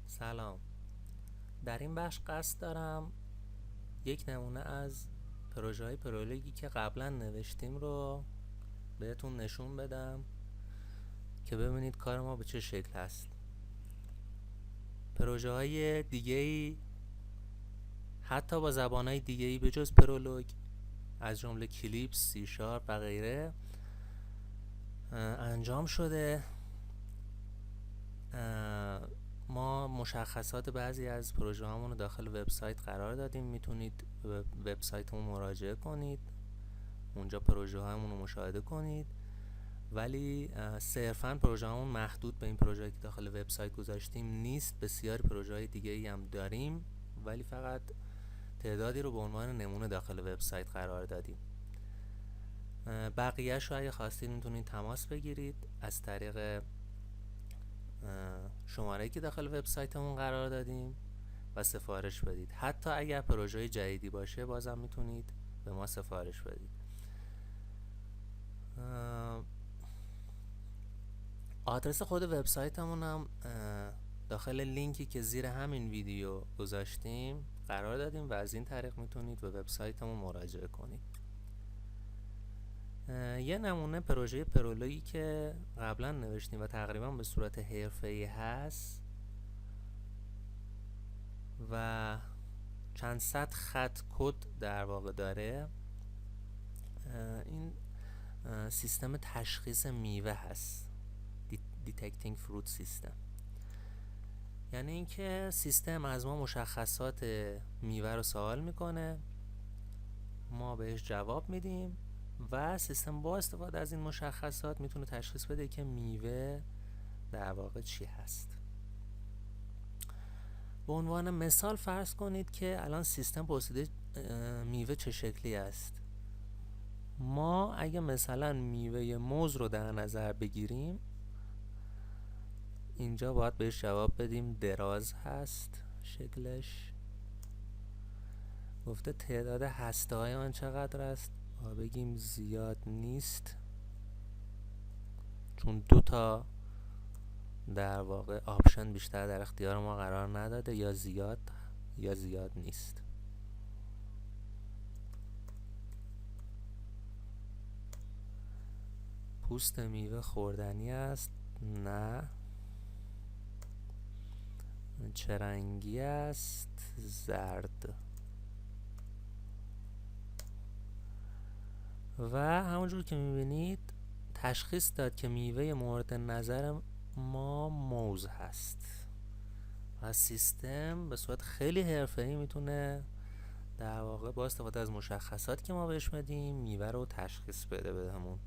سلام. در این بخش قصد دارم یک نمونه از پروژه های پرولوگی که قبلا نوشتیم رو بهتون نشون بدم که ببینید کار ما به چه شکل هست. پروژه های دیگه‌ای حتی با زبانهای دیگه‌ای به جز پرولوگ از جمله کلیپس، سی شارپ و غیره انجام شده. ما مشخصات بعضی از پروژه هامون رو داخل وبسایت قرار دادیم. میتونید به وبسایتمون مراجعه کنید، اونجا پروژه هامون رو مشاهده کنید. ولی صرفاً پروژه هامون محدود به این پروژه‌ای که داخل وبسایت گذاشتیم نیست. بسیاری پروژه های دیگه ای هم داریم ولی فقط تعدادی رو به عنوان نمونه داخل وبسایت قرار دادیم. بقیه‌اش رو اگه خواستید میتونید تماس بگیرید از طریق شماره‌ای که داخل وبسایتمون قرار دادیم و سفارش بدید. حتی اگر پروژه جدیدی باشه بازم میتونید به ما سفارش بدید. آدرس خود وبسایتمون هم داخل لینکی که زیر همین ویدیو گذاشتیم قرار دادیم و از این طریق میتونید به وبسایتمون مراجعه کنید. یه نمونه پروژه پرولوگی که قبلا نوشتیم و تقریبا به صورت حرفه‌ای هست و چند صد خط کد در واقع داره. این سیستم تشخیص میوه هست، Detecting Fruit System. یعنی اینکه سیستم از ما مشخصات میوه رو سوال میکنه، ما بهش جواب میدیم و سیستم با استفاده از این مشخصات میتونه تشخیص بده که میوه در واقع چی هست. به عنوان مثال فرض کنید که الان سیستم پرسیده میوه چه شکلی است. ما اگه مثلا میوه موز رو در نظر بگیریم، اینجا باید بهش جواب بدیم دراز هست شکلش. گفته تعداد هسته های آن چقدر است، باید بگیم زیاد نیست، چون دو تا در واقع آپشن بیشتر در اختیار ما قرار نداده، یا زیاد یا زیاد نیست. پوست میوه خوردنی است؟ نه. چه رنگی است؟ زرد. و همونجور که میبینید تشخیص داد که میوه مورد نظر ما موز هست و سیستم به صورت خیلی حرفه‌ای میتونه در واقع با استفاده از مشخصات که ما بهش بدیم میوه رو تشخیص بده بهمون.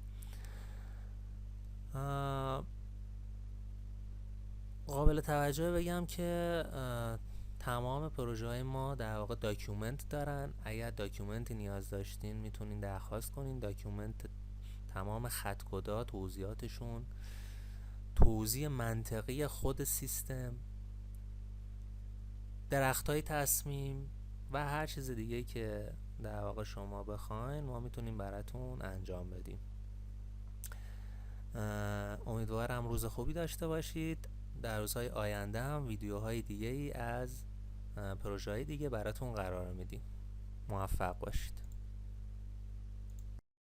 قابل توجه بگم که تمام پروژه های ما در واقع داکیومنت دارن. اگر داکیومنتی نیاز داشتین میتونین درخواست کنین. داکیومنت تمام خط کدها، توضیحاتشون، توضیح منطقی خود سیستم، درختای تصمیم و هر چیز دیگه که در واقع شما بخواین ما میتونیم براتون انجام بدیم. امیدوارم روز خوبی داشته باشید. در روزهای آینده هم ویدیوهای دیگه ای از پروژه های دیگه براتون قرار میدیم. موفق باشید.